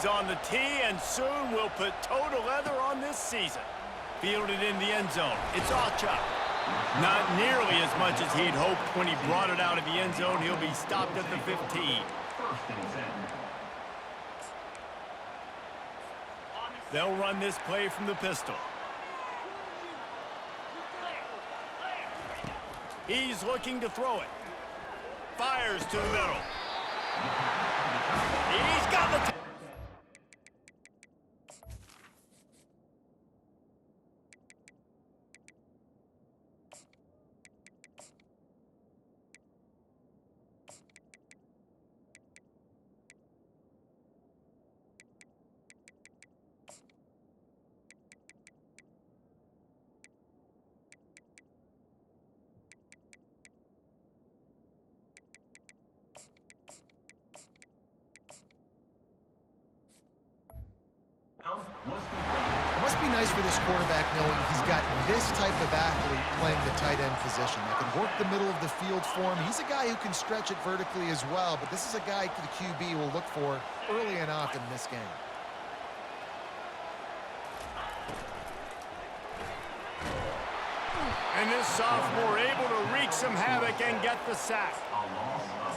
is on the tee, and soon we'll put toe to leather on this season. Fielded in the end zone. It's all chuck. Not nearly as much as he'd hoped when he brought it out of the end zone. He'll be stopped at the 15. They'll run this play from the pistol. He's looking to throw it. Fires to the middle. He's got the... It must be nice for this quarterback knowing he's got this type of athlete playing the tight end position that can work the middle of the field for him. He's a guy who can stretch it vertically as well, but this is a guy the QB will look for early and often in this game. And this sophomore able to wreak some havoc and get the sack.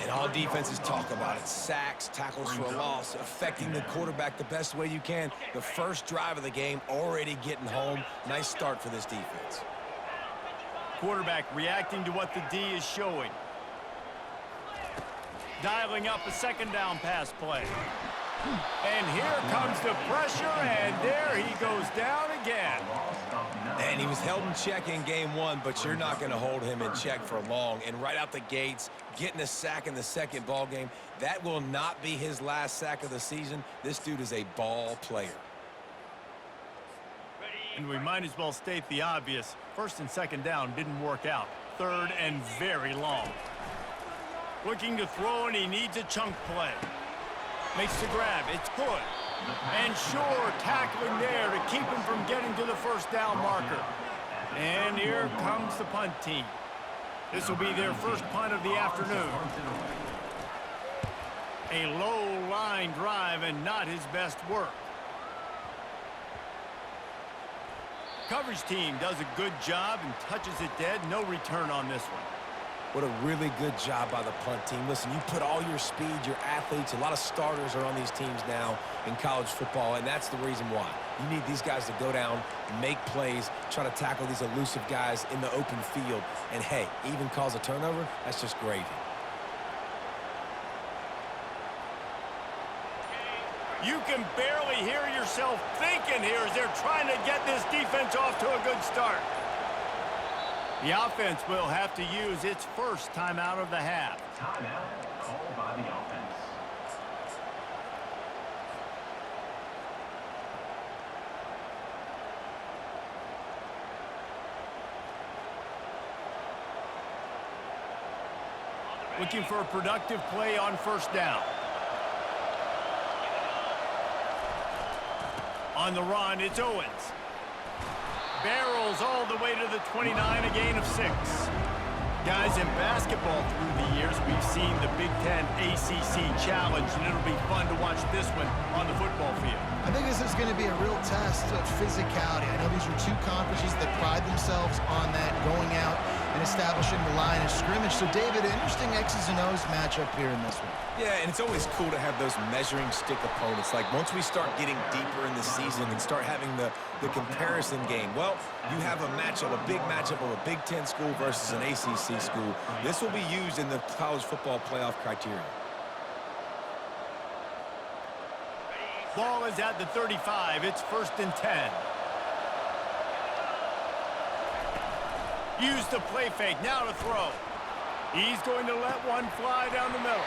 And all defenses talk about it. Sacks, tackles for a loss, affecting the quarterback the best way you can. The first drive of the game, already getting home. Nice start for this defense. Quarterback reacting to what the D is showing. Dialing up a second down pass play. And here comes the pressure, and there he goes down again. And he was held in check in game one, but you're not going to hold him in check for long. And right out the gates, getting a sack in the second ball game, that will not be his last sack of the season. This dude is a ball player. And we might as well state the obvious. First and second down didn't work out. Third and very long. Looking to throw, and he needs a chunk play. Makes the grab. It's good. And sure, tackling there to keep him from getting to the first down marker. And here comes the punt team. This will be their first punt of the afternoon. A low line drive and not his best work. Coverage team does a good job and touches it dead. No return on this one. What a really good job by the punt team. Listen, you put all your speed, your athletes, a lot of starters are on these teams now in college football, and that's the reason why. You need these guys to go down, make plays, try to tackle these elusive guys in the open field, and hey, even cause a turnover, that's just gravy. You can barely hear yourself thinking here as they're trying to get this defense off to a good start. The offense will have to use its first timeout of the half. Timeout called by the offense. Looking for a productive play on first down. On the run, it's Owens. Barrels all the way to the 29, a gain of 6. Guys, in basketball through the years, we've seen the Big Ten ACC Challenge, and it'll be fun to watch this one on the football field. I think this is going to be a real test of physicality. I know these are two conferences that pride themselves on that, going out and establishing the line of scrimmage. So, David, interesting X's and O's matchup here in this one. Yeah, and it's always cool to have those measuring stick opponents. Like, once we start getting deeper in the season and start having the comparison game, well, you have a matchup, a big matchup of a Big Ten school versus an ACC school. This will be used in the college football playoff criteria. Ball is at the 35. It's first and 10. Use the play fake. Now to throw. He's going to let one fly down the middle.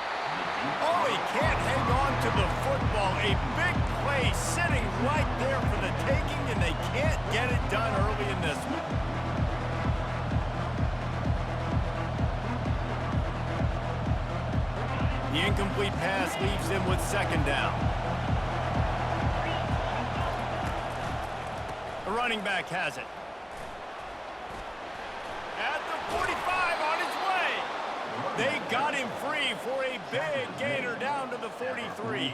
Oh, he can't hang on to the football. A big play sitting right there for the taking, and they can't get it done early in this one. The incomplete pass leaves him with second down. The running back has it. At the 45, on his way. They got him free for a big gainer down to the 43.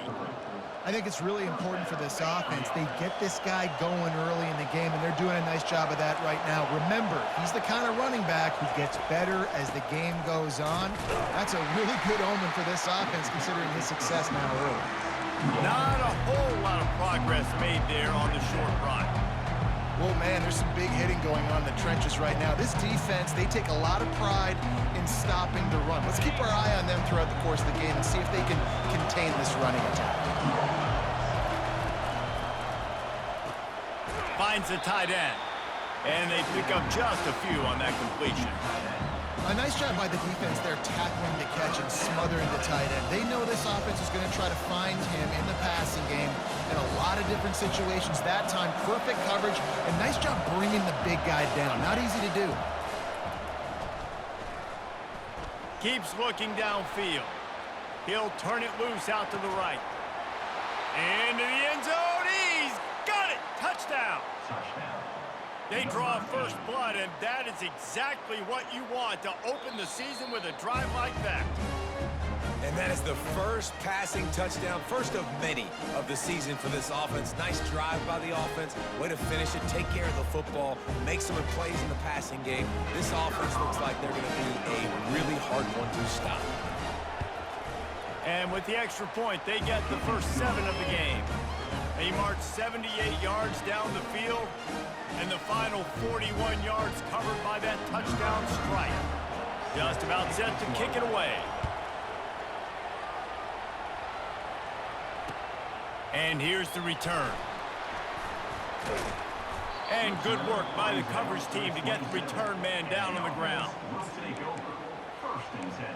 I think it's really important for this offense. They get this guy going early in the game, and they're doing a nice job of that right now. Remember, he's the kind of running back who gets better as the game goes on. That's a really good omen for this offense, considering his success now early. Not a whole lot of progress made there on the short run. Well, man, there's some big hitting going on in the trenches right now. This defense, they take a lot of pride in stopping the run. Let's keep our eye on them throughout the course of the game and see if they can contain this running attack. Finds the tight end. And they pick up just a few on that completion. A nice job by the defense there, tackling the catch and smothering the tight end. They know this offense is going to try to find him in the passing game in a lot of different situations. That time, perfect coverage, and nice job bringing the big guy down. Not easy to do. Keeps looking downfield. He'll turn it loose out to the right. Into the end zone. He's got it. Touchdown. They draw first blood, and that is exactly what you want to open the season with a drive like that. And that is the first passing touchdown, first of many of the season for this offense. Nice drive by the offense. Way to finish it, take care of the football, make some plays in the passing game. This offense looks like they're going to be a really hard one to stop. And with the extra point, they get the first 7 of the game. They march 78 yards down the field, and the final 41 yards covered by that touchdown strike. Just about set to kick it away. And here's the return. And good work by the coverage team to get the return man down on the ground. First and 10.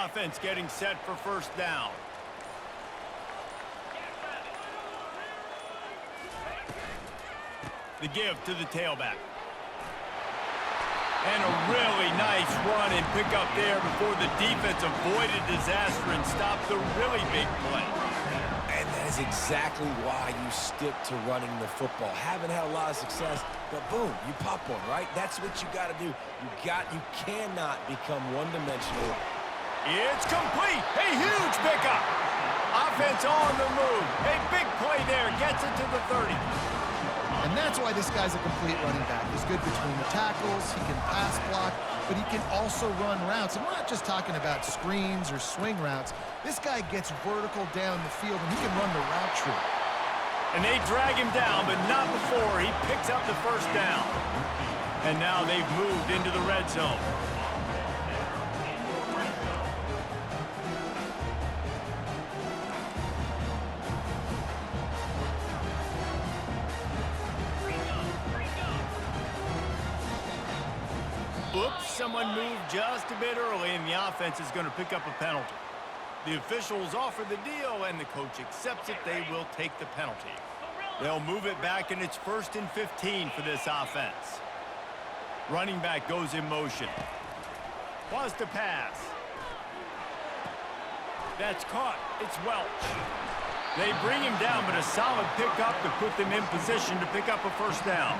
Offense getting set for first down. The give to the tailback. And a really nice run and pick up there before the defense avoided disaster and stopped the really big play. And that is exactly why you stick to running the football. Haven't had a lot of success, but boom, you pop one, right? That's what you got to do. You cannot become one-dimensional. It's complete. A huge pickup. Offense on the move. A big play there. Gets it to the 30. And that's why this guy's a complete running back. He's good between the tackles, he can pass block, but he can also run routes. And we're not just talking about screens or swing routes. This guy gets vertical down the field, and he can run the route tree. And they drag him down, but not before he picks up the first down. And now they've moved into the red zone. Oops, someone moved just a bit early, and the offense is going to pick up a penalty. The officials offer the deal, and the coach accepts it. They will take the penalty. They'll move it back, and it's 1st and 15 for this offense. Running back goes in motion. Wants to pass. That's caught. It's Welch. They bring him down, but a solid pickup to put them in position to pick up a first down.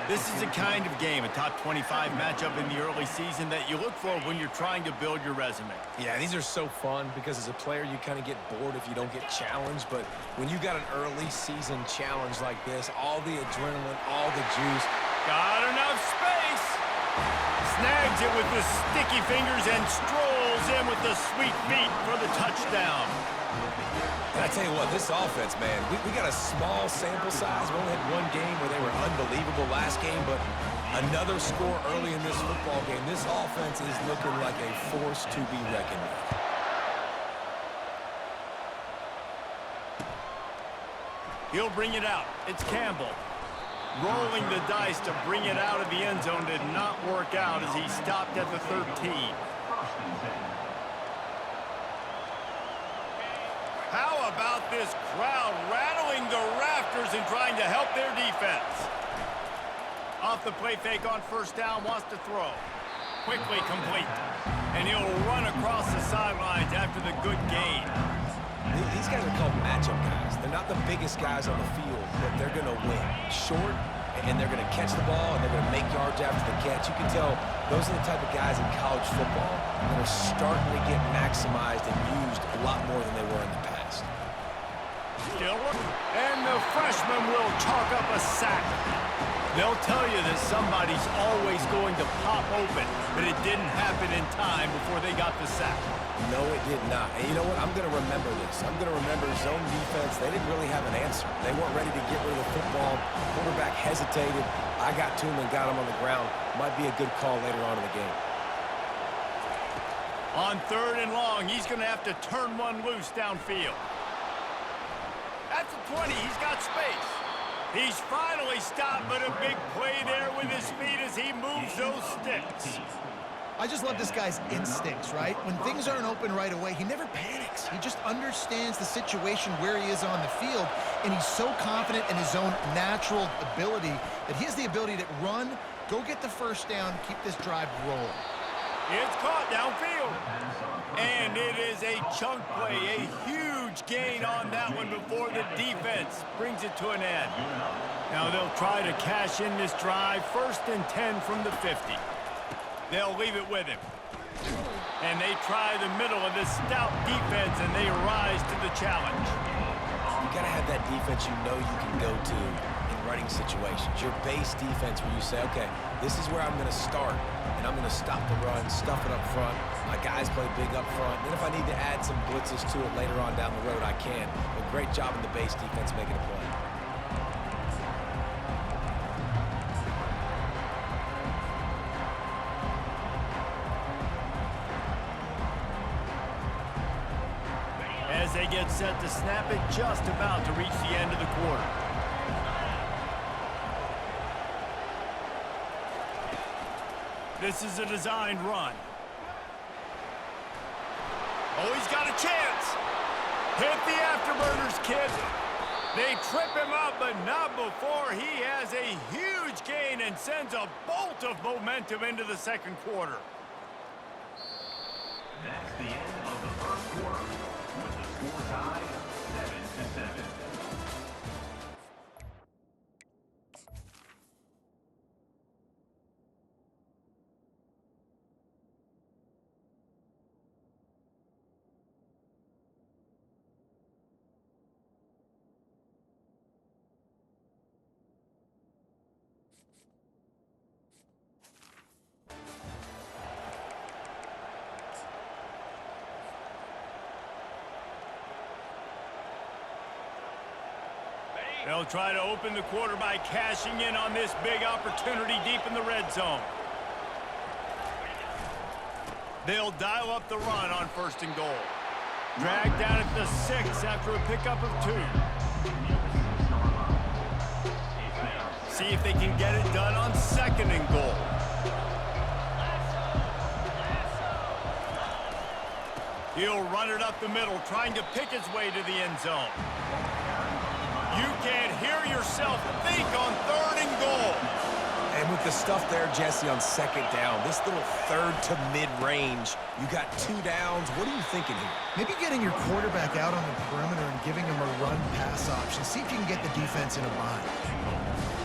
This is a kind of game, a top 25 matchup in the early season that you look for when you're trying to build your resume. Yeah, these are so fun because as a player, you kind of get bored if you don't get challenged. But when you got an early season challenge like this, all the adrenaline, all the juice. Got enough space. Snags it with the sticky fingers and strolls in with the sweet feet for the touchdown. And I tell you what, this offense, man, we got a small sample size. We only had one game where they were unbelievable last game, but another score early in this football game. This offense is looking like a force to be reckoned with. He'll bring it out. It's Campbell. Rolling the dice to bring it out of the end zone did not work out as he stopped at the 13. How about this crowd rattling the rafters and trying to help their defense? Off the play fake on first down, wants to throw. Quickly complete. And he'll run across the sidelines after the good gain. These guys are called matchup guys. They're not the biggest guys on the field, but they're going to win. Short, and they're going to catch the ball, and they're going to make yards after the catch. You can tell those are the type of guys in college football that are starting to get maximized and used a lot more than they were in the past. And the freshman will chalk up a sack. They'll tell you that somebody's always going to pop open, but it didn't happen in time before they got the sack. No, it did not. And you know what? I'm going to remember this. I'm going to remember zone defense. They didn't really have an answer. They weren't ready to get rid of the football. Quarterback hesitated. I got to him and got him on the ground. Might be a good call later on in the game. On 3rd and long, he's going to have to turn one loose downfield. At the 20, he's got space. He's finally stopped, but a big play there with his feet as he moves those sticks. I just love this guy's instincts, right? When things aren't open right away, he never panics. He just understands the situation where he is on the field, and he's so confident in his own natural ability that he has the ability to run, go get the first down, keep this drive rolling. It's caught downfield. And it is a chunk play, a huge gain on that one before the defense brings it to an end. Now they'll try to cash in this drive, 1st and 10 from the 50. They'll leave it with him. And they try the middle of this stout defense, and they rise to the challenge. You got to have that defense you know you can go to in running situations. Your base defense where you say, okay, this is where I'm going to start, and I'm going to stop the run, stuff it up front. My guys play big up front. Then if I need to add some blitzes to it later on down the road, I can. But great job in the base defense making a play. As they get set to snap it, just about to reach the end of the quarter. This is a designed run. Oh, he's got a chance. Hit the afterburners, kid. They trip him up, but not before he has a huge gain and sends a bolt of momentum into the 2nd quarter. That's the end of the 1st quarter, with the score tied 7-7. They'll try to open the quarter by cashing in on this big opportunity deep in the red zone. They'll dial up the run on 1st and goal. Dragged down at the 6 after a pickup of 2. See if they can get it done on 2nd and goal. He'll run it up the middle, trying to pick his way to the end zone. You can't hear yourself think on 3rd and goal. And with the stuff there, Jesse, on 2nd down, this little 3rd to mid-range, you got 2 downs. What are you thinking here? Maybe getting your quarterback out on the perimeter and giving him a run-pass option. See if you can get the defense in a bind.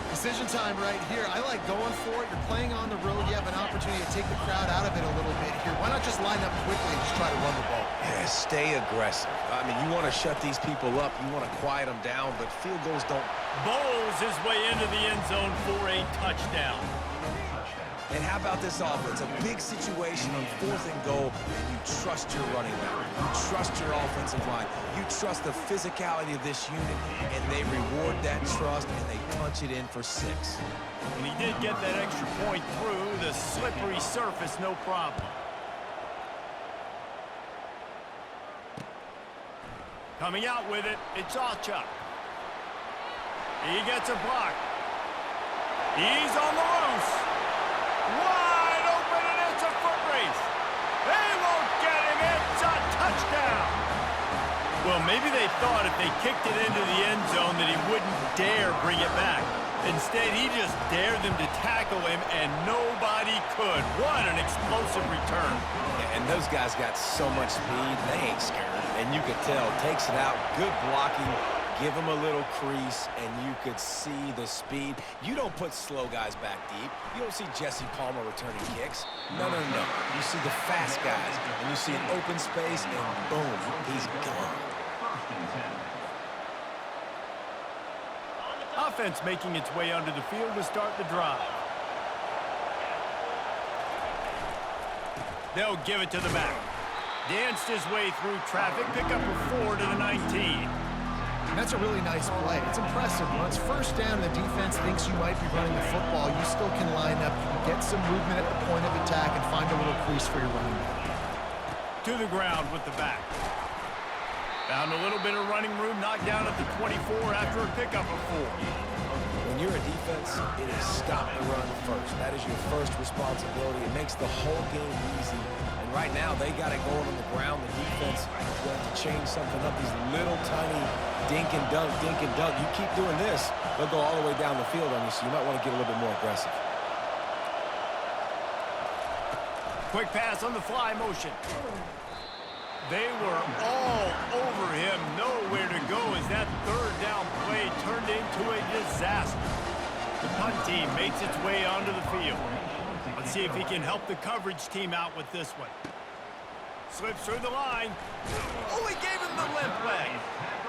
Decision time right here. I like going for it. You're playing on the road. You have an opportunity to take the crowd out of it a little bit here. Why not just line up quickly and just try to run the ball? Yeah, stay aggressive. I mean, you want to shut these people up. You want to quiet them down, but field goals don't. Bowles his way into the end zone for a touchdown. And how about this offense? A big situation on 4th and goal, and you trust your running back. You trust your offensive line. You trust the physicality of this unit, and they reward that trust, and they punch it in for 6. And he did get that extra point through the slippery surface, no problem. Coming out with it, it's Achuk. He gets a block. He's on the loose. Wide open, and it's a foot race. They won't get him. It's a touchdown. Well, maybe they thought if they kicked it into the end zone that he wouldn't dare bring it back. Instead, he just dared them to tackle him, and nobody could. What an explosive return. Yeah, and those guys got so much speed, they ain't scared. And you could tell, takes it out, good blocking, give him a little crease, and you could see the speed. You don't put slow guys back deep. You don't see Jesse Palmer returning kicks. No, no, no. You see the fast guys, and you see an open space, and boom, he's gone. Offense making its way onto the field to start the drive. They'll give it to the back. Danced his way through traffic, pick up a 4 to the 19. And that's a really nice play. It's impressive. When it's first down and the defense thinks you might be running the football, you still can line up, you can get some movement at the point of attack and find a little crease for your running back. To the ground with the back. Found a little bit of running room, knocked down at the 24 after a pickup of 4. When you're a defense, it is stop the run first. That is your first responsibility. It makes the whole game easy. And right now, they got it going on the ground. The defense is going to change something up. These little tiny dink and dunk, dink and dunk. You keep doing this, they'll go all the way down the field on you, so you might want to get a little bit more aggressive. Quick pass on the fly motion. They were all over him, nowhere to go as that third down play turned into a disaster. The punt team makes its way onto the field. Let's see if he can help the coverage team out with this one. Slips through the line. Oh, he gave him the limp leg.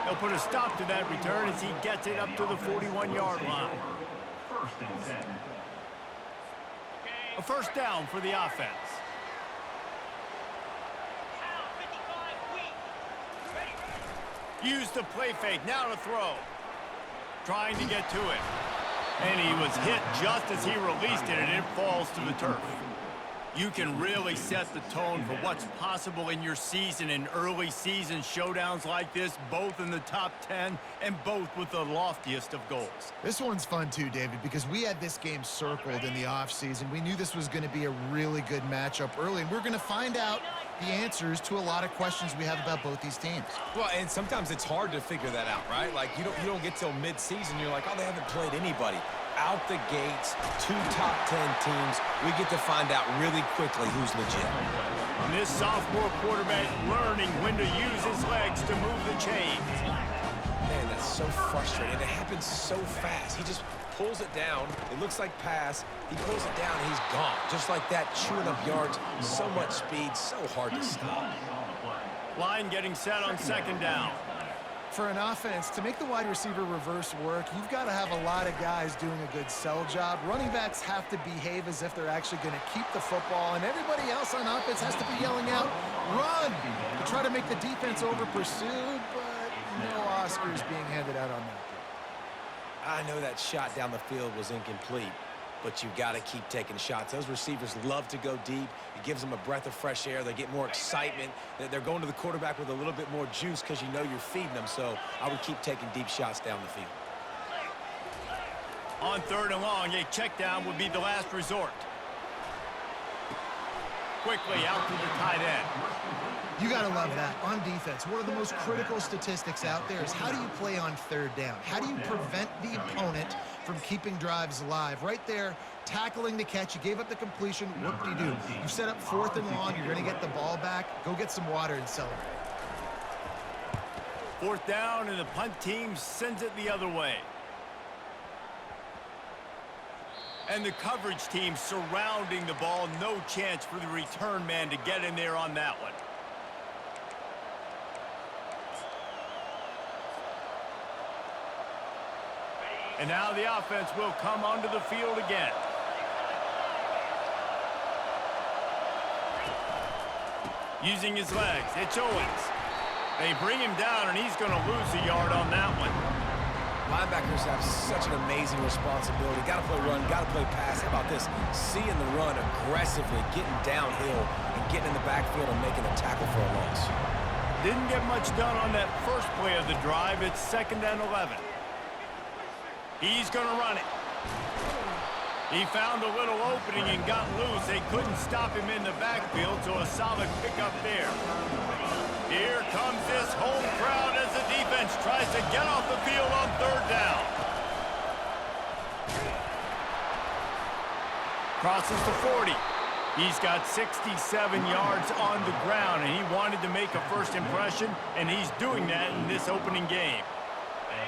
They'll put a stop to that return as he gets it up to the 41-yard line. A first down for the offense. Use the play fake, now to throw. Trying to get to it. And he was hit just as he released it, and it falls to the turf. You can really set the tone for what's possible in your season in early season showdowns like this, both in the top 10 and both with the loftiest of goals. This one's fun too, David, because we had this game circled in the offseason. We knew this was going to be a really good matchup early, and we're going to find out the answers to a lot of questions we have about both these teams. Well, and sometimes it's hard to figure that out, right? Like, you don't get till mid-season, you're like, oh, they haven't played anybody. Out the gates, 2 top 10 teams, we get to find out really quickly who's legit. And this sophomore quarterback learning when to use his legs to move the chains. Man, that's so frustrating. It happens so fast. He just pulls it down. It looks like pass. He pulls it down, and he's gone. Just like that, chewing up yards. So much speed, so hard to stop. Line getting set on second down. For an offense, to make the wide receiver reverse work, you've got to have a lot of guys doing a good sell job. Running backs have to behave as if they're actually going to keep the football, and everybody else on offense has to be yelling out, run, to try to make the defense over-pursued, but no Oscars being handed out on that. I know that shot down the field was incomplete, but you've got to keep taking shots. Those receivers love to go deep. It gives them a breath of fresh air. They get more excitement. They're going to the quarterback with a little bit more juice because you know you're feeding them. So I would keep taking deep shots down the field. On third and long, a check down would be the last resort. Quickly out to the tight end. You got to love that. On defense, one of the most critical statistics out there is how do you play on third down? How do you prevent the opponent from keeping drives alive? Right there, tackling the catch. You gave up the completion. Whoop-de-doo. You set up fourth and long. You're going to get the ball back. Go get some water and celebrate. Fourth down, and the punt team sends it the other way. And the coverage team surrounding the ball. No chance for the return man to get in there on that one. And now the offense will come onto the field again. Using his legs, it's Owens. They bring him down, and he's going to lose a yard on that one. Linebackers have such an amazing responsibility. Got to play run, got to play pass. How about this? Seeing the run aggressively, getting downhill, and getting in the backfield and making a tackle for a loss. Didn't get much done on that first play of the drive. It's 2nd and 11. He's going to run it. He found a little opening and got loose. They couldn't stop him in the backfield, so a solid pickup there. Here comes this home crowd as the defense tries to get off the field on third down. Crosses the 40. He's got 67 yards on the ground, and he wanted to make a first impression, and he's doing that in this opening game.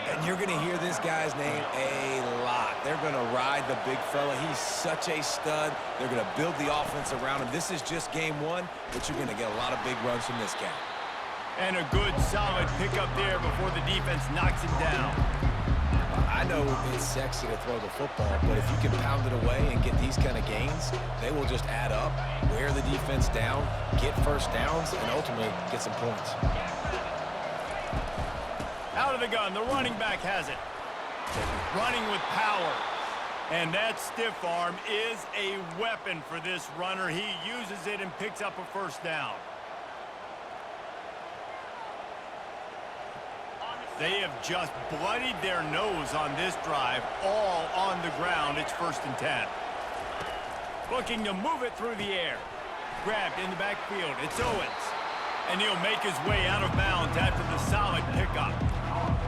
And you're going to hear this guy's name a lot. They're going to ride the big fella. He's such a stud. They're going to build the offense around him. This is just game one, but you're going to get a lot of big runs from this guy. And a good, solid pickup there before the defense knocks him down. I know it's sexy to throw the football, but if you can pound it away and get these kind of gains, they will just add up, wear the defense down, get first downs, and ultimately get some points. Out of the gun, the running back has it. Running with power. And that stiff arm is a weapon for this runner. He uses it and picks up a first down. They have just bloodied their nose on this drive, all on the ground. It's 1st and 10. Looking to move it through the air. Grabbed in the backfield. It's Owens. And he'll make his way out of bounds after the solid pickup.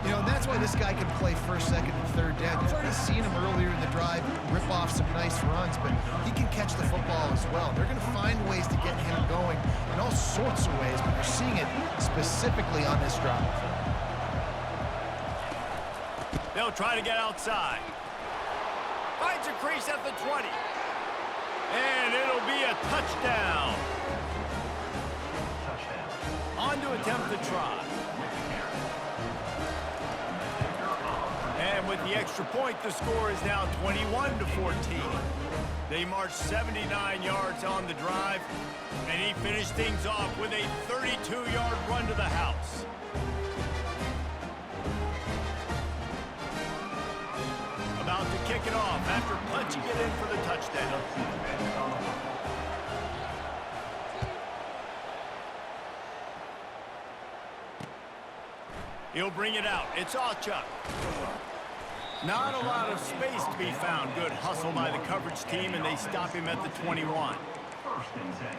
You know, and that's why this guy can play first, second, and third down. You've already seen him earlier in the drive rip off some nice runs, but he can catch the football as well. They're going to find ways to get him going in all sorts of ways, but you're seeing it specifically on this drive. They'll try to get outside. Finds a crease at the 20. And it'll be a touchdown. On to attempt the try. And with the extra point, the score is now 21-14. They marched 79 yards on the drive, and he finished things off with a 32-yard run to the house. About to kick it off after punching it in for the touchdown. He'll bring it out. It's Allchuck. Not a lot of space to be found. Good hustle by the coverage team, and they stop him at the 21. 1st and 10.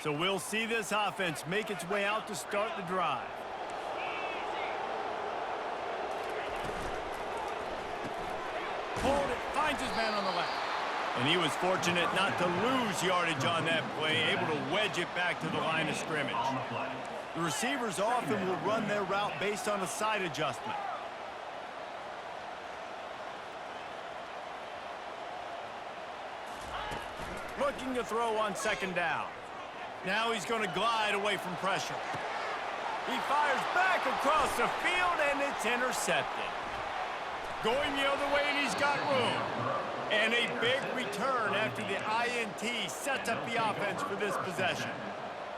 So we'll see this offense make its way out to start the drive. Hold it, finds his man on the left. And he was fortunate not to lose yardage on that play, able to wedge it back to the line of scrimmage. The receivers often will run their route based on a side adjustment. Looking to throw on 2nd down. Now he's going to glide away from pressure. He fires back across the field, and it's intercepted. Going the other way, and he's got room. And a big return after the INT sets up the offense for this possession.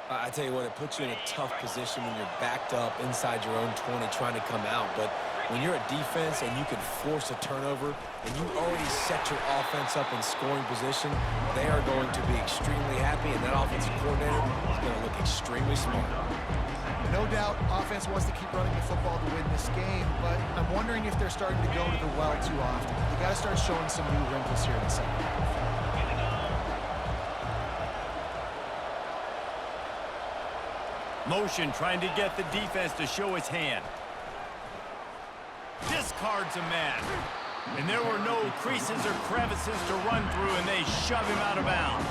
I tell you what, it puts you in a tough position when you're backed up inside your own 20 trying to come out. But when you're a defense and you can force a turnover and you already set your offense up in scoring position, they are going to be extremely happy, and that offensive coordinator is going to look extremely smart. No doubt, offense wants to keep running the football to win this game, but I'm wondering if they're starting to go to the well too often. They got to start showing some new wrinkles here in the second half. Motion trying to get the defense to show his hand. Discards a man. And there were no creases or crevices to run through, and they shove him out of bounds.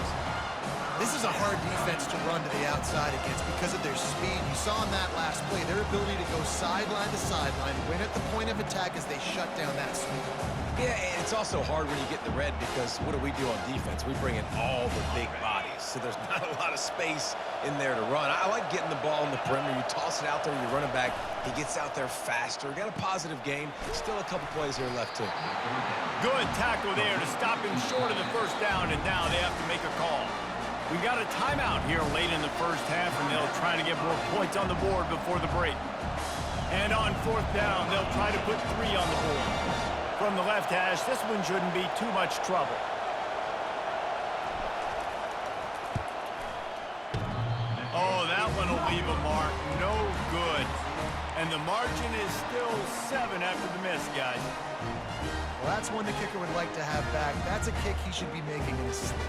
This is a hard defense to run to the outside against because of their speed. You saw in that last play, their ability to go sideline to sideline, win at the point of attack as they shut down that sweep. Yeah, and it's also hard when you get the red because what do we do on defense? We bring in all the big bodies, so there's not a lot of space in there to run. I like getting the ball in the perimeter. You toss it out there, you run it back. He gets out there faster. Got a positive game. Still a couple plays here left, too. Good tackle there to stop him short of the 1st down, and now they have to make a call. We've got a timeout here late in the 1st half, and they'll try to get more points on the board before the break. And on 4th down, they'll try to put 3 on the board. From the left hash, this one shouldn't be too much trouble. Oh, that one will leave a mark. No good. And the margin is still 7 after the miss, guys. Well, that's one the kicker would like to have back. That's a kick he should be making in his sleep.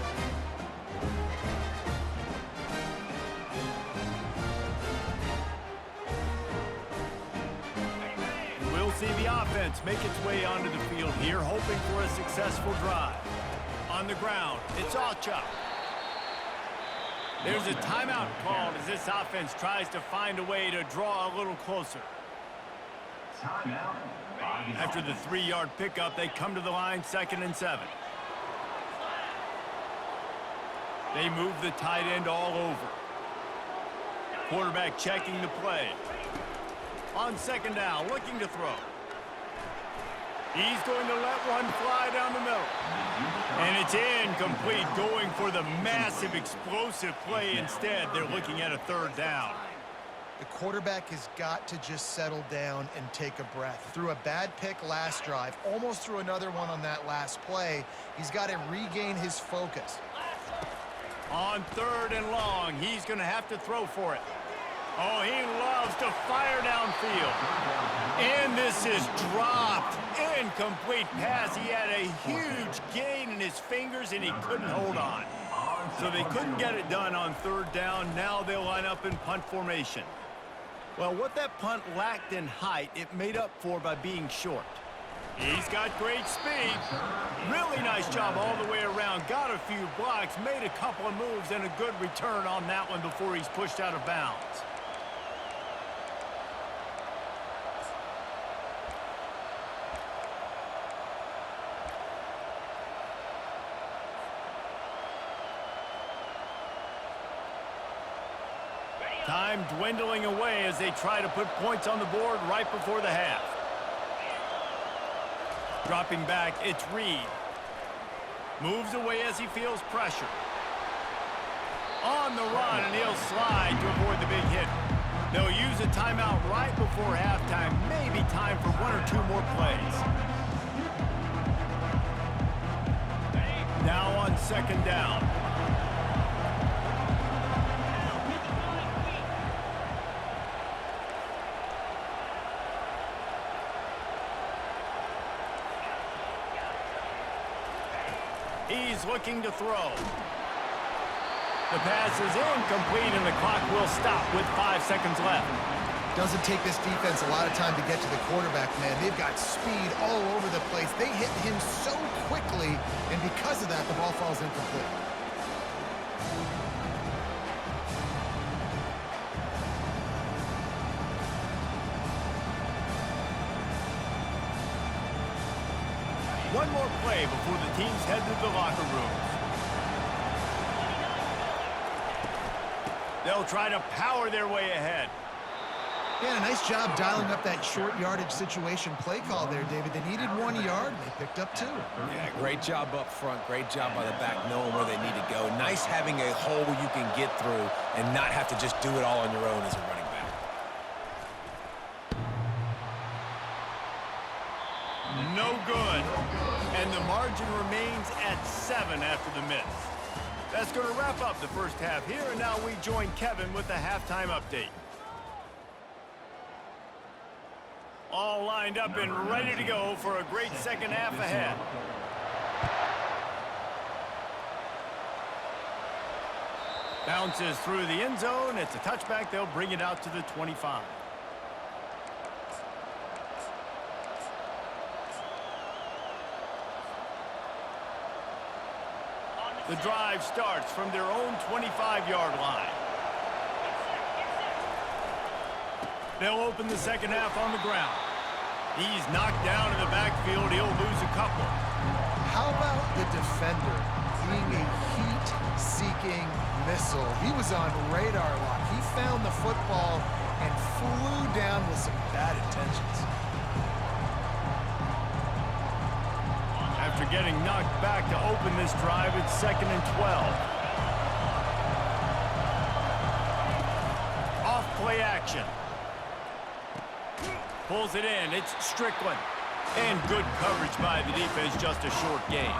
See the offense make its way onto the field here, hoping for a successful drive. On the ground, it's Alchuk. There's a timeout called as this offense tries to find a way to draw a little closer. Timeout. After the 3-yard pickup, they come to the line 2nd and 7. They move the tight end all over. Quarterback checking the play. On 2nd down, looking to throw. He's going to let one fly down the middle. And it's incomplete, going for the massive explosive play instead. They're looking at a 3rd down. The quarterback has got to just settle down and take a breath. Threw a bad pick last drive, almost threw another one on that last play. He's got to regain his focus. On 3rd and long, he's going to have to throw for it. Oh, he loves to fire downfield. And this is dropped. Incomplete pass. He had a huge gain in his fingers, and he couldn't hold on. So they couldn't get it done on 3rd down. Now they'll line up in punt formation. Well, what that punt lacked in height, it made up for by being short. He's got great speed. Really nice job all the way around. Got a few blocks, made a couple of moves, and a good return on that one before he's pushed out of bounds. Time dwindling away as they try to put points on the board right before the half. Dropping back, it's Reed. Moves away as he feels pressure. On the run, and he'll slide to avoid the big hit. They'll use a timeout right before halftime. Maybe time for 1 or 2 more plays. Now on 2nd down. He's looking to throw. The pass is incomplete, and the clock will stop with 5 seconds left. Doesn't take this defense a lot of time to get to the quarterback, man. They've got speed all over the place. They hit him so quickly, and because of that, the ball falls incomplete. One more play before the teams head to the locker rooms. They'll try to power their way ahead. Yeah, nice job dialing up that short yardage situation play call there, David. They needed 1 yard, and they picked up 2. Yeah, great job up front. Great job by the back knowing where they need to go. Nice having a hole you can get through and not have to just do it all on your own as a running back. No good. And the margin remains at 7 after the miss. That's going to wrap up the first half here, and now we join Kevin with the halftime update. All lined up and ready to go for a great second half ahead. Bounces through the end zone. It's a touchback. They'll bring it out to the 25. The drive starts from their own 25-yard line. They'll open the second half on the ground. He's knocked down in the backfield. He'll lose a couple. How about the defender being a heat-seeking missile? He was on radar lock. He found the football and flew down with some bad intentions. After getting knocked back to open this drive, it's 2nd and 12. Off play action. Pulls it in. It's Strickland. And good coverage by the defense, just a short gain.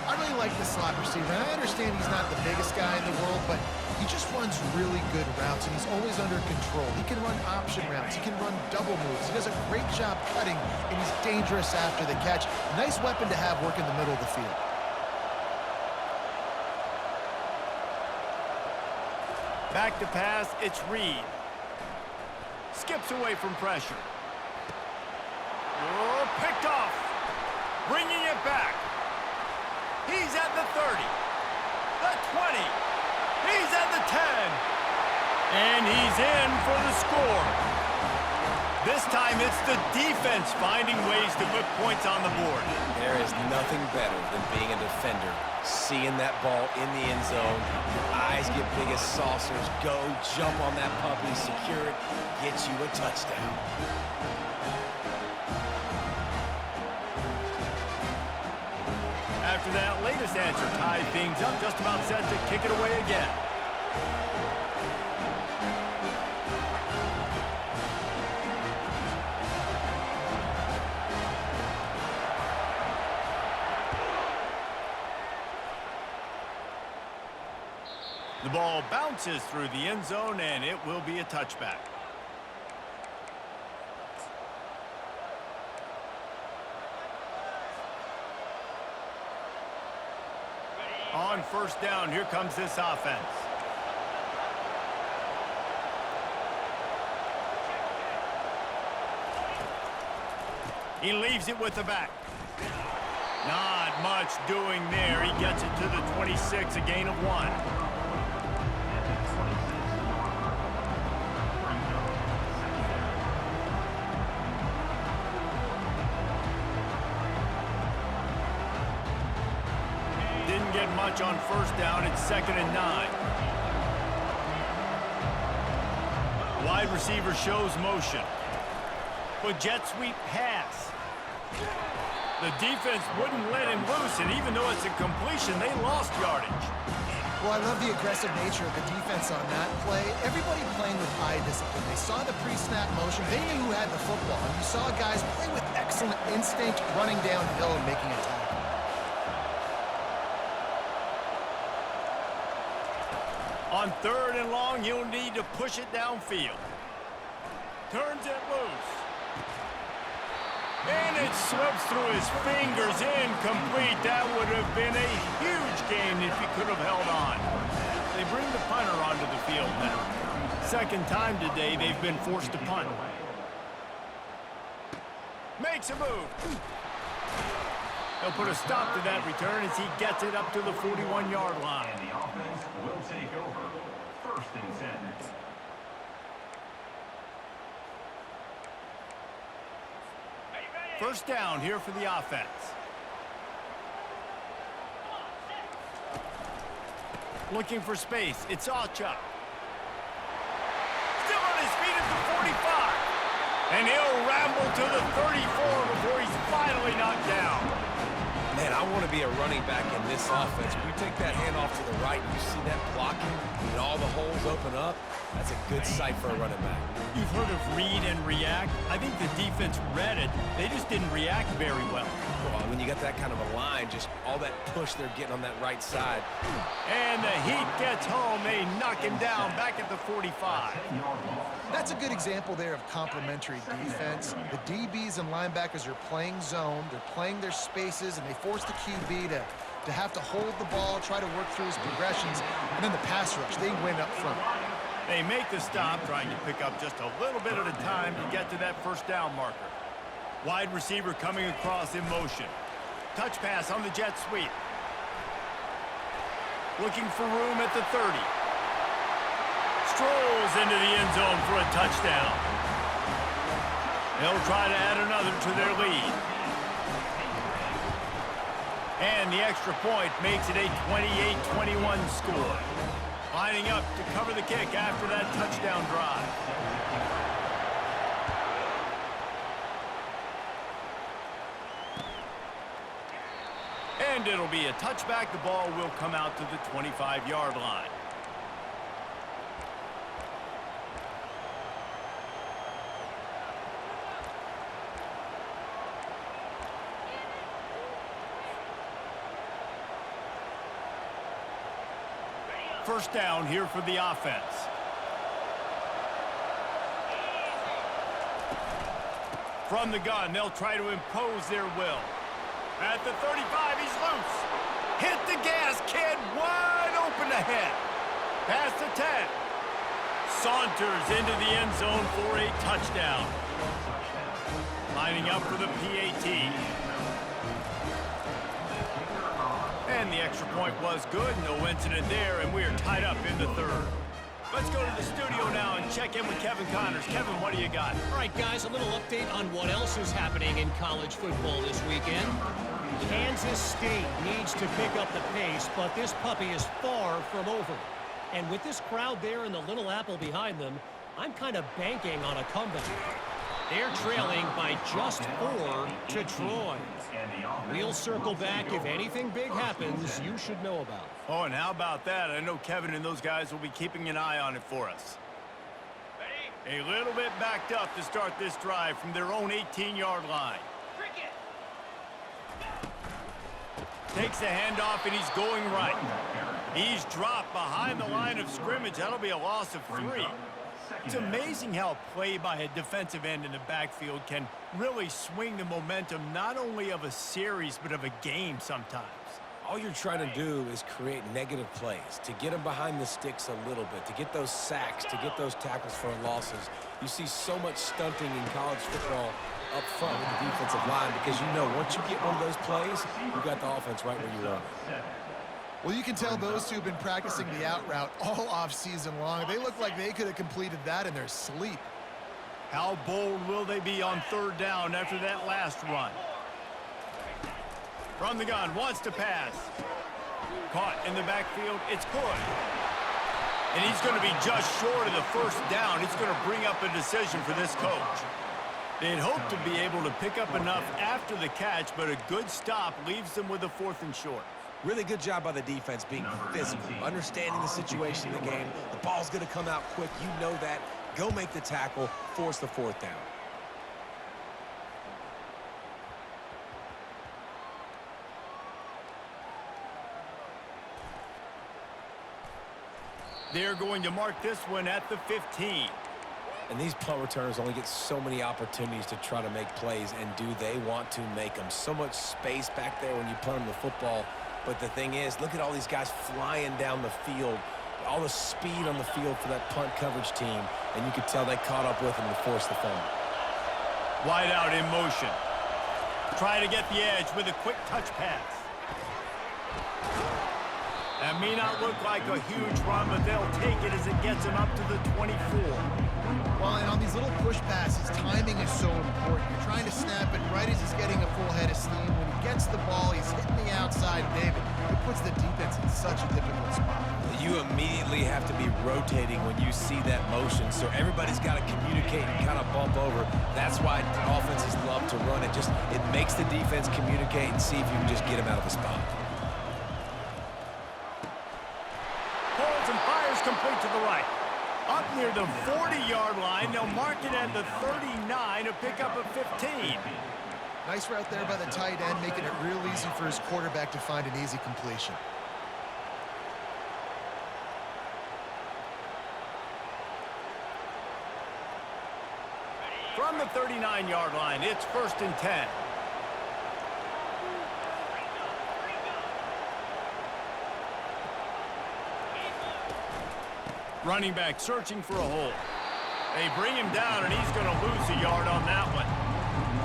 I really like the slot receiver. And I understand he's not the biggest guy in the world, but he just runs really good routes, and he's always under control. He can run option routes. He can run double moves. He does a great job cutting, and he's dangerous after the catch. Nice weapon to have working the middle of the field. Back to pass, it's Reed. Skips away from pressure. Oh, picked off. Bringing it back. He's at the 30. The 20. He's at the 10. And he's in for the score. This time it's the defense finding ways to put points on the board. There is nothing better than being a defender. Seeing that ball in the end zone, your eyes get big as saucers. Go, jump on that puppy, secure it, get you a touchdown. After that latest answer tied things up, just about set to kick it away again. The ball bounces through the end zone, and it will be a touchback. On first down, here comes this offense. He leaves it with the back. Not much doing there. He gets it to the 26, a gain of 1. Didn't get much on first down. It's 2nd and 9. Wide receiver shows motion. But jet sweep pass. The defense wouldn't let him loose, and even though it's a completion, they lost yardage. Well, I love the aggressive nature of the defense on that play. Everybody playing with eye discipline. They saw the pre-snap motion. They knew who had the football. And you saw guys play with excellent instinct, running downhill and making a tackle. On 3rd and long, he'll need to push it downfield. Turns it loose. And it slips through his fingers, incomplete. That would have been a huge gain if he could have held on. They bring the punter onto the field now. 2nd time today they've been forced to punt. Makes a move. He'll put a stop to that return as he gets it up to the 41-yard line. And the offense will take over. 1st and 10. First down here for the offense. Looking for space. It's Achuk. Still on his feet at the 45. And he'll ramble to the 34 before he's finally knocked down. Man, I want to be a running back in this offense. When you take that handoff to the right and you see that blocking and all the holes open up, that's a good sight for a running back. You've heard of read and react. I think the defense read it. They just didn't react very well. Well, when you got that kind of a line, just all that push they're getting on that right side. And the heat gets home. They knock him down back at the 45. That's a good example there of complementary defense. The DBs and linebackers are playing zone. They're playing their spaces, and they force the QB to have to hold the ball, try to work through his progressions, and then the pass rush, they win up front. They make the stop, trying to pick up just a little bit at a time to get to that first down marker. Wide receiver coming across in motion. Touch pass on the jet sweep. Looking for room at the 30. Strolls into the end zone for a touchdown. They'll try to add another to their lead. And the extra point makes it a 28-21 score. Lining up to cover the kick after that touchdown drive. And it'll be a touchback. The ball will come out to the 25-yard line. First down here for the offense. From the gun, they'll try to impose their will. At the 35, he's loose. Hit the gas, kid. Wide open ahead. Past the 10. Saunters into the end zone for a touchdown. Lining up for the PAT. And the extra point was good. No incident there, and we are tied up in the third. Let's go to the studio now and check in with Kevin Connors. Kevin, what do you got? All right, guys, a little update on what else is happening in college football this weekend. Kansas State needs to pick up the pace, but this puppy is far from over. And with this crowd there and the Little Apple behind them, I'm kind of banking on a comeback. They're trailing by just 4 to Troy. We'll circle back if anything big happens you should know about. Oh, and how about that? I know Kevin and those guys will be keeping an eye on it for us. A little bit backed up to start this drive from their own 18-yard line. Takes the handoff, and he's going right. He's dropped behind the line of scrimmage. That'll be a loss of 3. It's amazing how a play by a defensive end in the backfield can really swing the momentum not only of a series but of a game sometimes. All you're trying to do is create negative plays, to get them behind the sticks a little bit, to get those sacks, to get those tackles for losses. You see so much stunting in college football up front with the defensive line because you know once you get one of those plays, you got the offense right where you want it. Well, you can tell those two have been practicing the out route all off-season long. They look like they could have completed that in their sleep. How bold will they be on third down after that last run? From the gun, wants to pass. Caught in the backfield, it's good. And he's going to be just short of the first down. It's going to bring up a decision for this coach. They'd hope to be able to pick up enough after the catch, but a good stop leaves them with a 4th and short. Really good job by the defense being physical, understanding the situation in the game. The ball's going to come out quick. You know that. Go make the tackle, force the 4th down. They're going to mark this one at the 15. And these punt returners only get so many opportunities to try to make plays, and do they want to make them? So much space back there when you punt them the football. But the thing is, look at all these guys flying down the field, all the speed on the field for that punt coverage team, and you could tell they caught up with them to force the fumble. Wide out in motion. Try to get the edge with a quick touch pass. That may not look like a huge run, but they'll take it as it gets him up to the 24. Well, and on these little push passes, timing is so important. You're trying to snap it right as he's getting a full head of steam. When he gets the ball, he's hitting the outside, David. It puts the defense in such a difficult spot. You immediately have to be rotating when you see that motion, so everybody's got to communicate and kind of bump over. That's why offenses love to run it. It makes the defense communicate and see if you can just get him out of the spot. Pulls and fires complete to the right. Up near the 40-yard line, they'll mark it at the 39 to pick up a 15. Nice route there by the tight end, making it real easy for his quarterback to find an easy completion. From the 39-yard line, it's 1st and 10. Running back searching for a hole. They bring him down, and he's going to lose a yard on that one.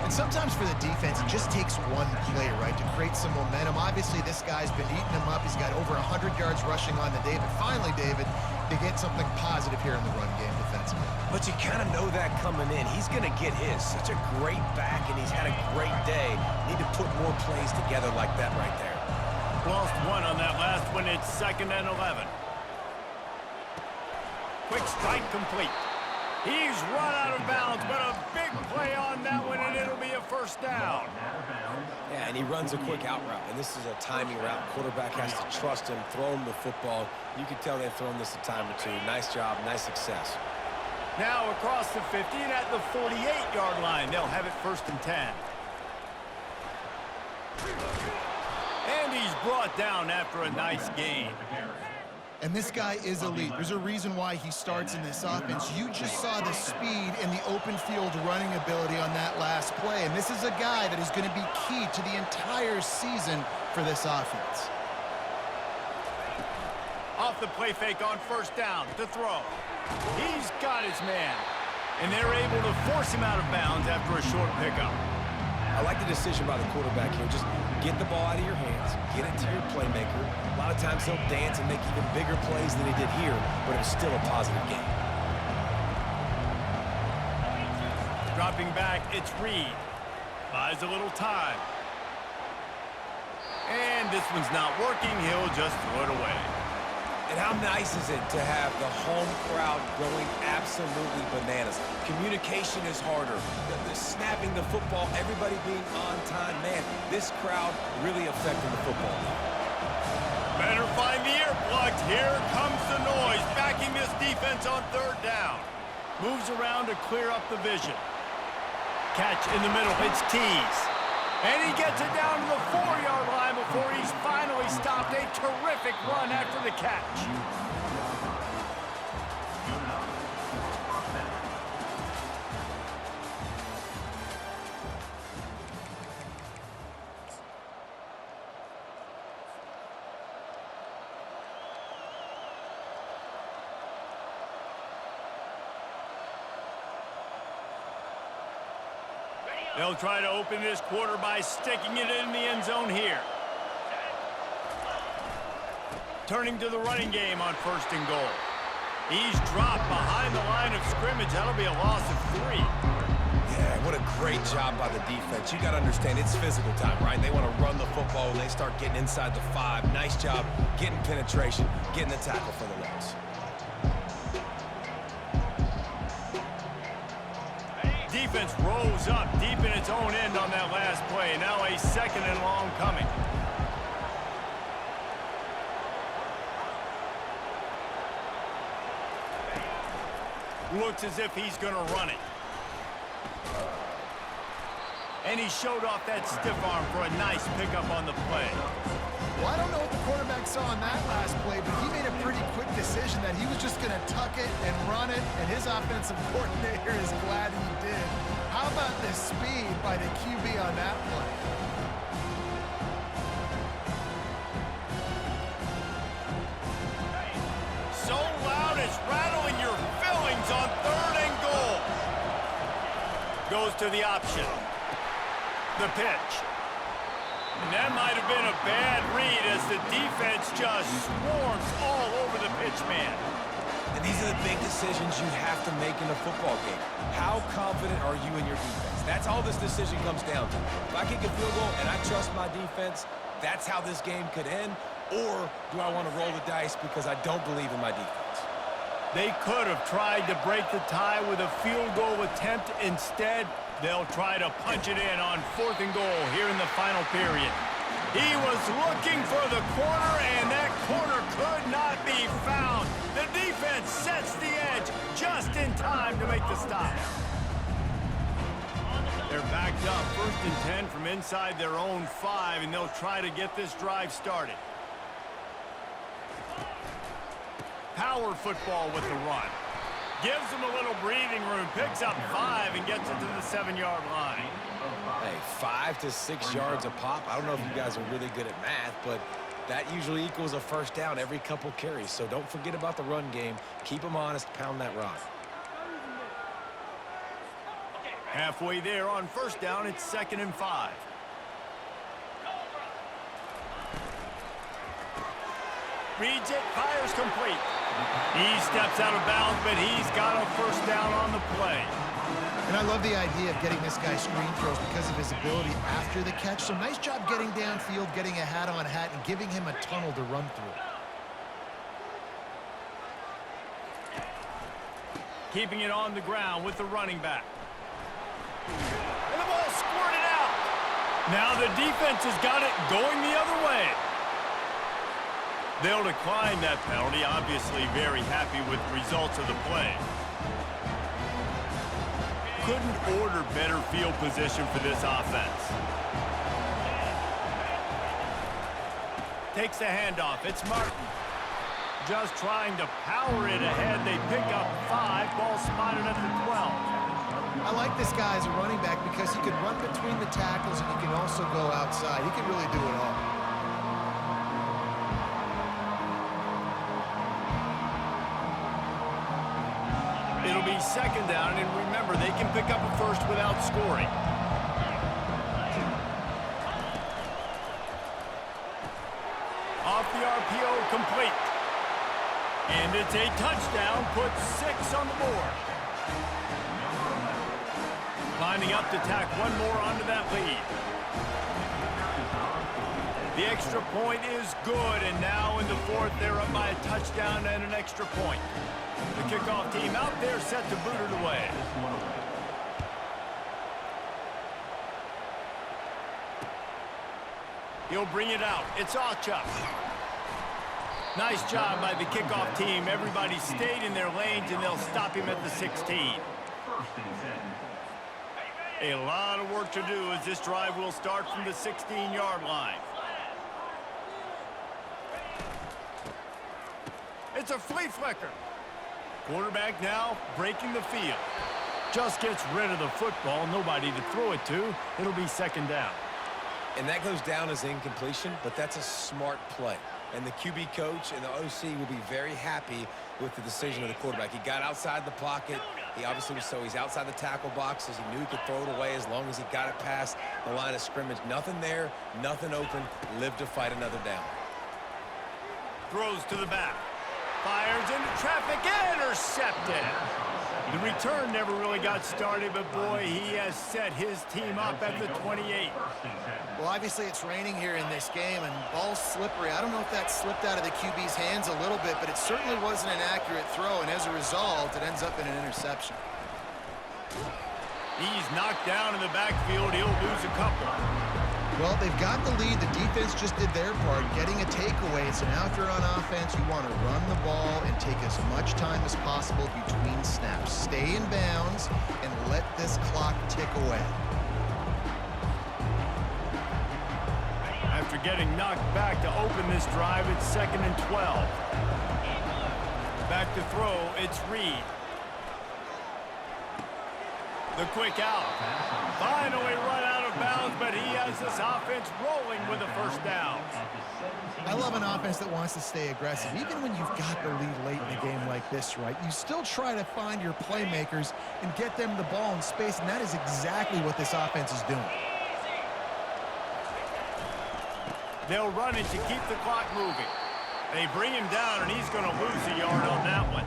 And sometimes for the defense, it just takes one play, right, to create some momentum. Obviously, this guy's been eating him up. He's got over 100 yards rushing on the day. But finally, David, they get something positive here in the run game defensively. But you kind of know that coming in. He's going to get his. Such a great back, and he's had a great day. Need to put more plays together like that right there. Lost one on that last one. It's 2nd and 11. Quick strike complete. He's run out of bounds, but a big play on that one, and it'll be a 1st down. Yeah, and he runs a quick out route, and this is a timing route. Quarterback has to trust him, throw him the football. You can tell they've thrown this a time or two. Nice job, nice success. Now across the 50 and at the 48-yard line, they'll have it 1st and 10. And he's brought down after a nice gain. And this guy is elite. There's a reason why he starts in this offense. You just saw the speed and the open field running ability on that last play. And this is a guy that is going to be key to the entire season for this offense. Off the play fake on 1st down to throw. He's got his man. And they're able to force him out of bounds after a short pickup. I like the decision by the quarterback here. Just get the ball out of your hands, get it to your playmaker. A lot of times he'll dance and make even bigger plays than he did here, but it was still a positive game. Dropping back, it's Reed. Buys a little time. And this one's not working. He'll just throw it away. And how nice is it to have the home crowd going absolutely bananas? Communication is harder. The snapping the football, everybody being on time. Man, this crowd really affecting the football game. Better find the earplugs. Here comes the noise, backing this defense on third down. Moves around to clear up the vision. Catch in the middle. It's Tease. And he gets it down to the 4-yard line before he's finally stopped. A terrific run after the catch. They'll try to open this quarter by sticking it in the end zone here. Turning to the running game on 1st and goal. He's dropped behind the line of scrimmage. That'll be a loss of 3. Yeah, what a great job by the defense. You got to understand, it's physical time, right? They want to run the football when they start getting inside the 5. Nice job getting penetration, getting the tackle for the loss. Defense rolls up deep in its own end on that last play. Now a 2nd and long coming. Looks as if he's going to run it. And he showed off that stiff arm for a nice pickup on the play. Well, I don't know what the quarterback saw on that last play, but he made a pretty quick decision that he was just going to tuck it and run it, and his offensive coordinator is glad he did. How about the speed by the QB on that play? So loud it's rattling your fillings on 3rd and goal. Goes to the option. The pitch. And that might have been a bad read as the defense just swarms all over the pitch man. And these are the big decisions you have to make in a football game. How confident are you in your defense? That's all this decision comes down to. If I kick a field goal and I trust my defense, that's how this game could end. Or do I want to roll the dice because I don't believe in my defense? They could have tried to break the tie with a field goal attempt. Instead, they'll try to punch it in on 4th and goal here in the final period. He was looking for the corner, and that corner could not be found. The defense sets the edge just in time to make the stop. They're backed up, 1st and 10 from inside their own 5, and they'll try to get this drive started. Power football with the run. Gives him a little breathing room, picks up 5 and gets it to the 7-yard line. Hey, 5 to 6 yards a pop. I don't know if you guys are really good at math, but that usually equals a 1st down every couple carries. So don't forget about the run game. Keep them honest, pound that rock. Halfway there on 1st down, it's 2nd and 5. Reads it, fires complete. He steps out of bounds, but he's got a 1st down on the play. And I love the idea of getting this guy screen throws because of his ability after the catch. So nice job getting downfield, getting a hat-on-hat, and giving him a tunnel to run through. Keeping it on the ground with the running back. And the ball squirted out. Now the defense has got it going the other way. They'll decline that penalty, obviously very happy with the results of the play. Couldn't order better field position for this offense. Takes the handoff. It's Martin. Just trying to power it ahead. They pick up 5. Ball spotted at the 12. I like this guy as a running back because he can run between the tackles and he can also go outside. He can really do it all. It'll be be second down, and remember, they can pick up a first without scoring. Off the RPO, complete. And it's a touchdown, puts 6 on the board. Lining up to tack one more onto that lead. The extra point is good, and now in the fourth, they're up by a touchdown and an extra point. The kickoff team out there set to boot it away. He'll bring it out. It's Ocha. Nice job by the kickoff team. Everybody stayed in their lanes, and they'll stop him at the 16. A lot of work to do as this drive will start from the 16-yard line. It's a flea flicker. Quarterback now breaking the field. Just gets rid of the football. Nobody to throw it to. It'll be second down. And that goes down as incompletion, but that's a smart play. And the QB coach and the OC will be very happy with the decision of the quarterback. He got outside the pocket. He obviously was he's outside the tackle boxes. He knew he could throw it away as long as he got it past the line of scrimmage. Nothing there, nothing open. Live to fight another down. Throws to the back. Fires into traffic, intercepted. The return never really got started, but boy, he has set his team up at the 28. Well, obviously it's raining here in this game, and ball's slippery. I don't know if that slipped out of the QB's hands a little bit, but it certainly wasn't an accurate throw, and as a result, it ends up in an interception. He's knocked down in the backfield. He'll lose a couple. Well, they've got the lead. The defense just did their part, getting a takeaway. So now if you're on offense, you want to run the ball and take as much time as possible between snaps. Stay in bounds and let this clock tick away. After getting knocked back to open this drive, it's 2nd and 12. Back to throw, it's Reed. The quick out. Finally run out of bounds, but he has this offense rolling with a first down. I love an offense that wants to stay aggressive. Even when you've got the lead late in a game like this, right, you still try to find your playmakers and get them the ball in space, and that is exactly what this offense is doing. They'll run it to keep the clock moving. They bring him down, and he's going to lose a yard on that one.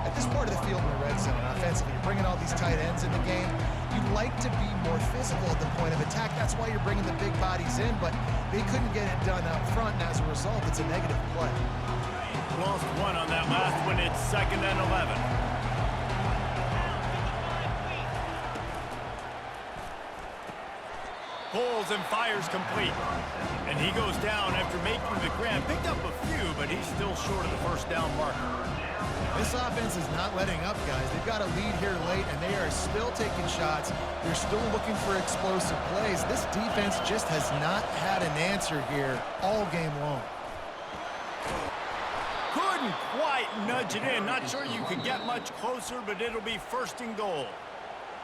At this part of the field in the red zone, offensively, you're bringing all these tight ends in the game. You'd like to be more physical at the point of attack. That's why you're bringing the big bodies in, but they couldn't get it done up front, and as a result, it's a negative play. Lost one on that last one. It's 2nd and 11. Pulls and fires complete. And he goes down after making the grab. Picked up a few, but he's still short of the first down marker. This offense is not letting up, guys. They've got a lead here late, and they are still taking shots. They're still looking for explosive plays. This defense just has not had an answer here all game long. Couldn't quite nudge it in. Not sure you could get much closer, but it'll be 1st and goal.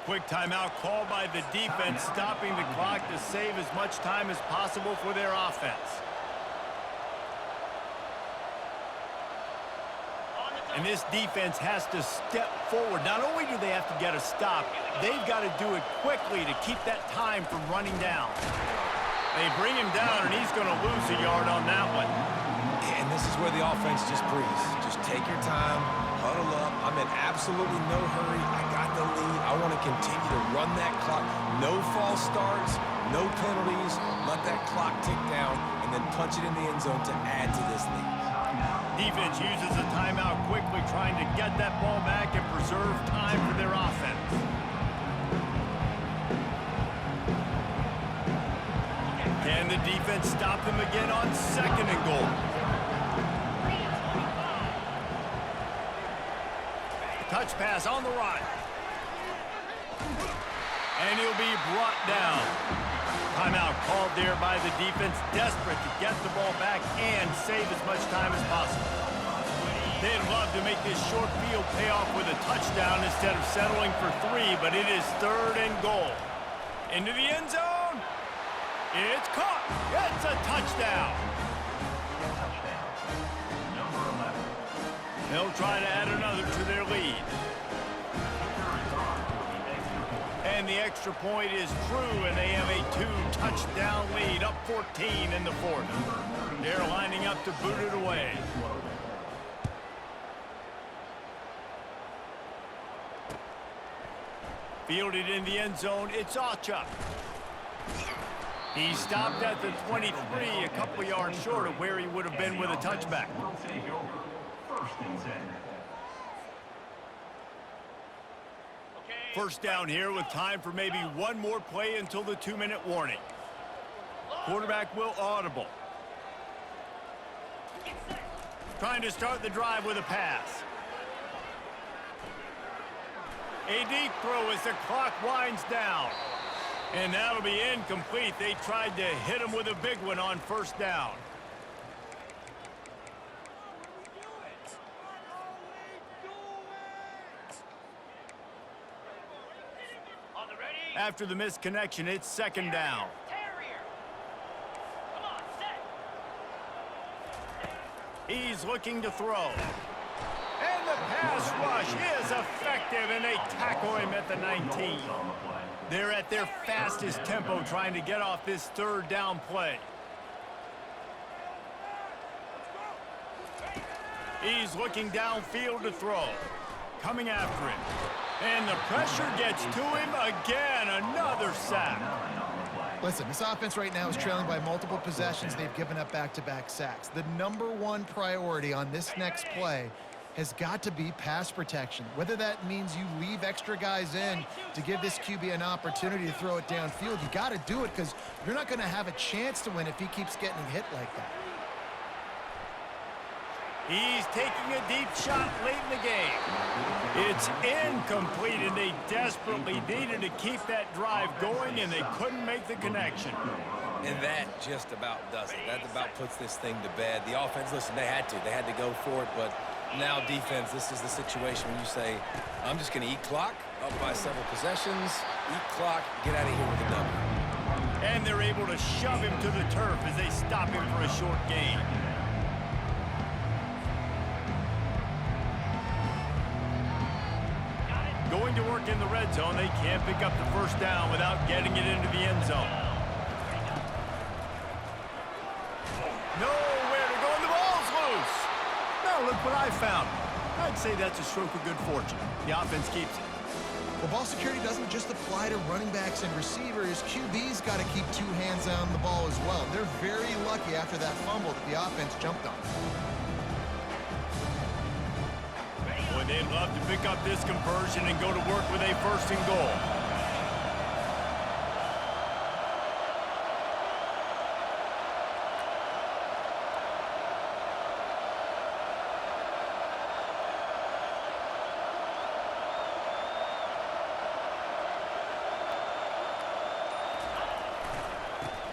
Quick timeout called by the defense, stopping the clock to save as much time as possible for their offense. And this defense has to step forward. Not only do they have to get a stop, they've got to do it quickly to keep that time from running down. They bring him down, and he's going to lose a yard on that one. And this is where the offense just breathes. Just take your time, huddle up. I'm in absolutely no hurry. I got the lead. I want to continue to run that clock. No false starts, no penalties. Let that clock tick down, and then punch it in the end zone to add to this lead. Defense uses a timeout quickly, trying to get that ball back and preserve time for their offense. Can the defense stop them again on 2nd and goal? Touch pass on the run. And he'll be brought down. Timeout called there by the defense, desperate to get the ball back and save as much time as possible. They'd love to make this short field pay off with a touchdown instead of settling for 3, but it is 3rd and goal. Into the end zone. It's caught. It's a touchdown. They'll try to add another to their lead. the extra point is true, and they have a 2-touchdown lead, up 14 in the fourth. They're lining up to boot it away. Fielded in the end zone, it's Ocha. He stopped at the 23, a couple yards short of where he would have been with a touchback. Will take over. First and 10. First down here with time for maybe one more play until the 2-minute warning. Quarterback will audible. Trying to start the drive with a pass. A deep throw as the clock winds down. And that'll be incomplete. They tried to hit him with a big one on first down. After the missed connection, it's second down. He's looking to throw. And the pass rush is effective, and they tackle him at the 19. They're at their fastest tempo trying to get off this third down play. He's looking downfield to throw. Coming after him. And the pressure gets to him again. Another sack. Listen, this offense right now is trailing by multiple possessions. They've given up back-to-back sacks. The #1 priority on this next play has got to be pass protection. Whether that means you leave extra guys in to give this QB an opportunity to throw it downfield, you got to do it because you're not going to have a chance to win if he keeps getting hit like that. He's taking a deep shot late in the game. It's incomplete, and they desperately needed to keep that drive going, and they couldn't make the connection. And that just about does it. That about puts this thing to bed. The offense, listen, they had to go for it, but now defense, this is the situation where you say, I'm just going to eat clock, up by several possessions, eat clock, get out of here with a W. And they're able to shove him to the turf as they stop him for a short gain. Going to work in the red zone, they can't pick up the first down without getting it into the end zone. Nowhere to go, and the ball's loose. Now look what I found. I'd say that's a stroke of good fortune. The offense keeps it. Well, ball security doesn't just apply to running backs and receivers. QB's got to keep two hands on the ball as well. They're very lucky after that fumble that the offense jumped on. Boy, they'd love to pick up this conversion and go to work with a first and goal.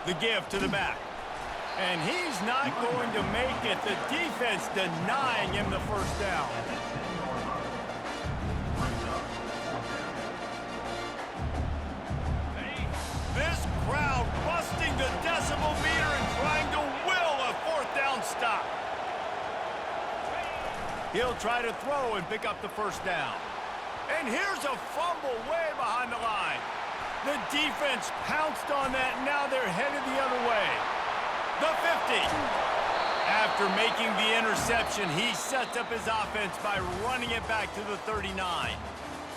The give to the back. And he's not going to make it. The defense denying him the first down. This crowd busting the decibel meter and trying to will a fourth down stop. He'll try to throw and pick up the first down. And here's a fumble way behind the line. The defense pounced on that, and now they're headed the other way. The 50. After making the interception, he sets up his offense by running it back to the 39.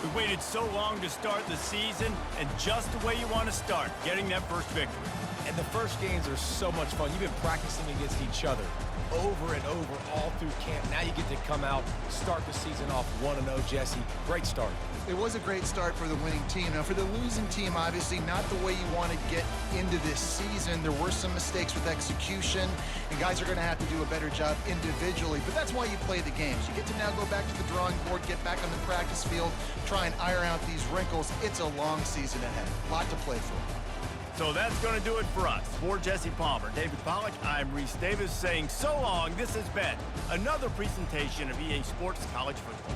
We waited so long to start the season, and just the way you want to start, getting that first victory. And the first games are so much fun. You've been practicing against each other over and over all through camp. Now you get to come out, start the season off 1-0, Jesse. Great start. It was a great start for the winning team. Now, for the losing team, obviously not the way you want to get into this season. There were some mistakes with execution, and guys are going to have to do a better job individually. But that's why you play the games. You get to now go back to the drawing board, get back on the practice field, try and iron out these wrinkles. It's a long season ahead. A lot to play for. So that's going to do it for us. For Jesse Palmer, David Pollack, I'm Reese Davis saying so long. This has been another presentation of EA Sports College Football.